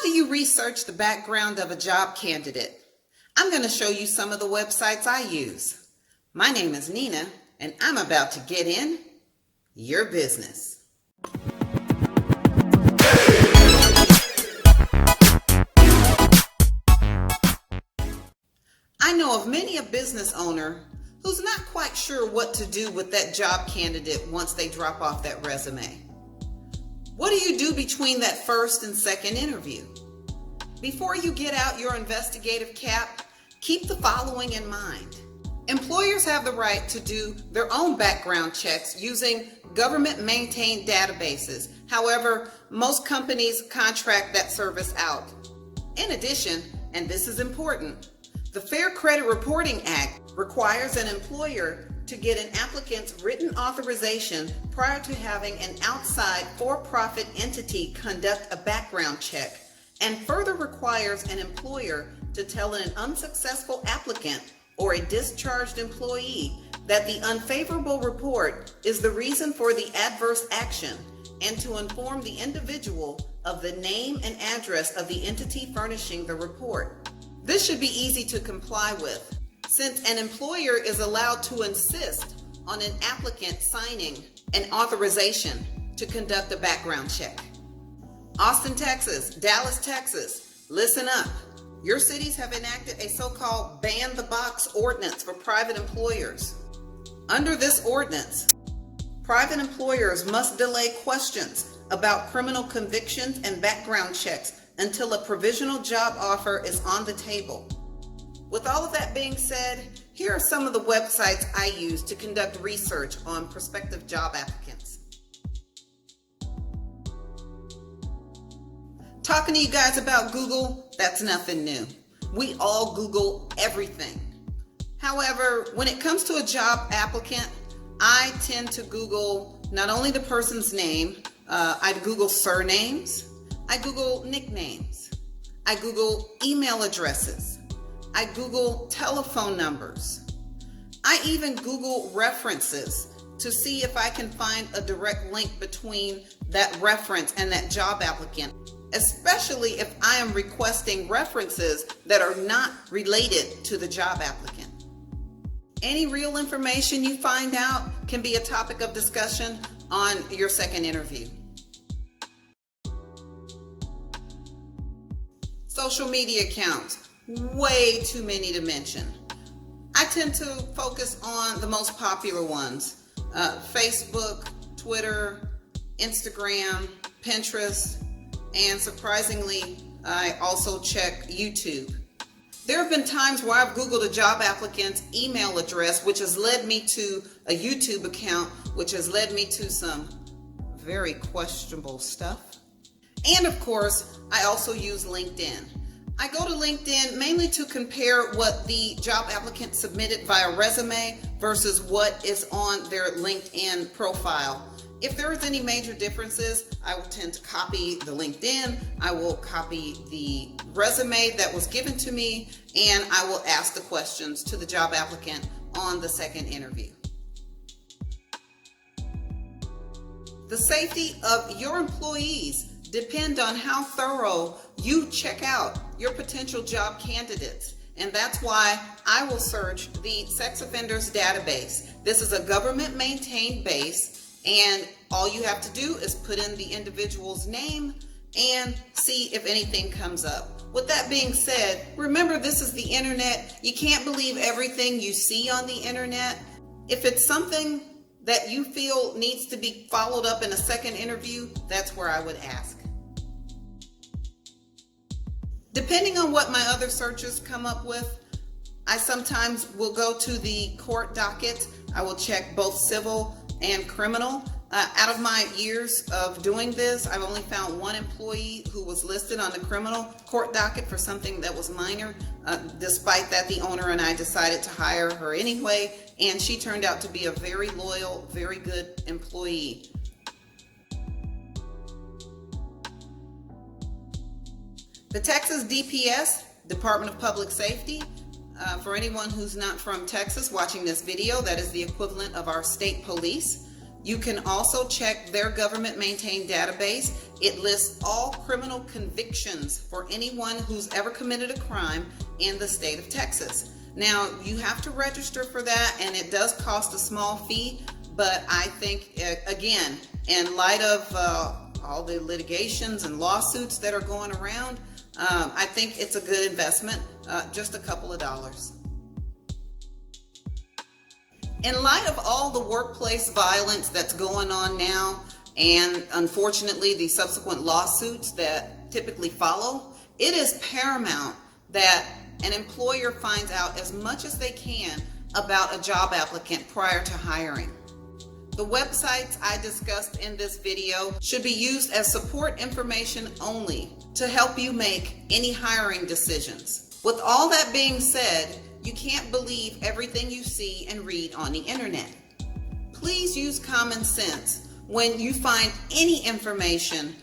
do you research the background of a job candidate? I'm going to show you some of the websites I use. My name is Nina, and I'm about to get in your business. I know of many a business owner who's not quite sure what to do with that job candidate once they drop off that resume. What do you do between that first and second interview? Before you get out your investigative cap, keep the following in mind. Employers have the right to do their own background checks using government-maintained databases. However, most companies contract that service out. In addition, and this is important, the Fair Credit Reporting Act requires an employer to get an applicant's written authorization prior to having an outside for-profit entity conduct a background check, and further requires an employer to tell an unsuccessful applicant or a discharged employee that the unfavorable report is the reason for the adverse action, and to inform the individual of the name and address of the entity furnishing the report. This should be easy to comply with, since an employer is allowed to insist on an applicant signing an authorization to conduct a background check. Austin, Texas, Dallas, Texas, listen up. Your cities have enacted a so-called ban the box ordinance for private employers. Under this ordinance, private employers must delay questions about criminal convictions and background checks until a provisional job offer is on the table. With all of that being said, here are some of the websites I use to conduct research on prospective job applicants. Talking to you guys about Google, that's nothing new. We all Google everything. However, when it comes to a job applicant, I tend to Google not only the person's name, I Google surnames, I Google nicknames, I Google email addresses, I Google telephone numbers. I even Google references to see if I can find a direct link between that reference and that job applicant, especially if I am requesting references that are not related to the job applicant. Any real information you find out can be a topic of discussion on your second interview. Social media accounts, way too many to mention. I tend to focus on the most popular ones: Facebook, Twitter, Instagram, Pinterest, and surprisingly, I also check YouTube. There have been times where I've Googled a job applicant's email address, which has led me to a YouTube account, which has led me to some very questionable stuff. And of course, I also use LinkedIn. I go to LinkedIn mainly to compare what the job applicant submitted via resume versus what is on their LinkedIn profile. If there is any major differences, I will tend to copy the LinkedIn, I will copy the resume that was given to me, and I will ask the questions to the job applicant on the second interview. The safety of your employees depend on how thorough you check out your potential job candidates. And that's why I will search the sex offenders database. This is a government maintained base, and all you have to do is put in the individual's name and see if anything comes up. With that being said, remember, this is the internet. You can't believe everything you see on the internet. If it's something that you feel needs to be followed up in a second interview, that's where I would ask. Depending on what my other searches come up with, I sometimes will go to the court docket. I will check both civil and criminal. Out of my years of doing this, I've only found one employee who was listed on the criminal court docket for something that was minor. Despite that, the owner and I decided to hire her anyway, and she turned out to be a very loyal, very good employee. The Texas DPS, Department of Public Safety, for anyone who's not from Texas watching this video, that is the equivalent of our state police. You can also check their government maintained database It lists all criminal convictions for anyone who's ever committed a crime in the state of Texas. Now, you have to register for that, and it does cost a small fee, but I think, again, in light of all the litigations and lawsuits that are going around, I think it's a good investment, just a couple of dollars. In light of all the workplace violence that's going on now, and unfortunately the subsequent lawsuits that typically follow, it is paramount that an employer finds out as much as they can about a job applicant prior to hiring. The websites I discussed in this video should be used as support information only to help you make any hiring decisions. With all that being said, you can't believe everything you see and read on the internet. Please use common sense when you find any information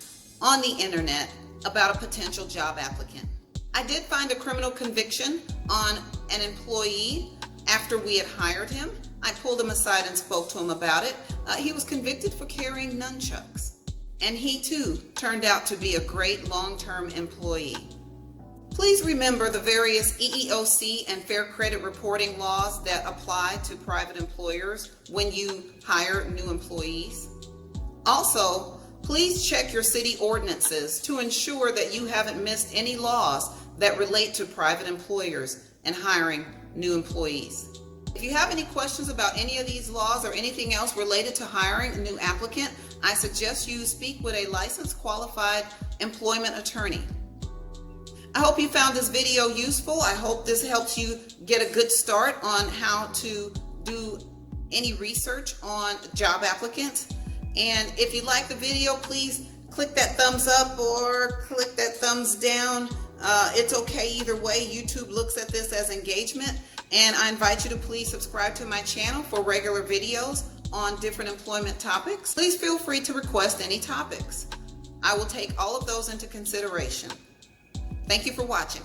on the internet about a potential job applicant. I did find a criminal conviction on an employee after we had hired him. I pulled him aside and spoke to him about it. He was convicted for carrying nunchucks, and he too turned out to be a great long-term employee. Please remember the various EEOC and Fair Credit Reporting laws that apply to private employers when you hire new employees. Also, please check your city ordinances to ensure that you haven't missed any laws that relate to private employers and hiring new employees. If you have any questions about any of these laws or anything else related to hiring a new applicant, I suggest you speak with a licensed qualified employment attorney. I hope you found this video useful. I hope this helps you get a good start on how to do any research on job applicants. And if you like the video, please click that thumbs up or click that thumbs down. It's okay either way. YouTube looks at this as engagement. And I invite you to please subscribe to my channel for regular videos on different employment topics. Please feel free to request any topics. I will take all of those into consideration. Thank you for watching.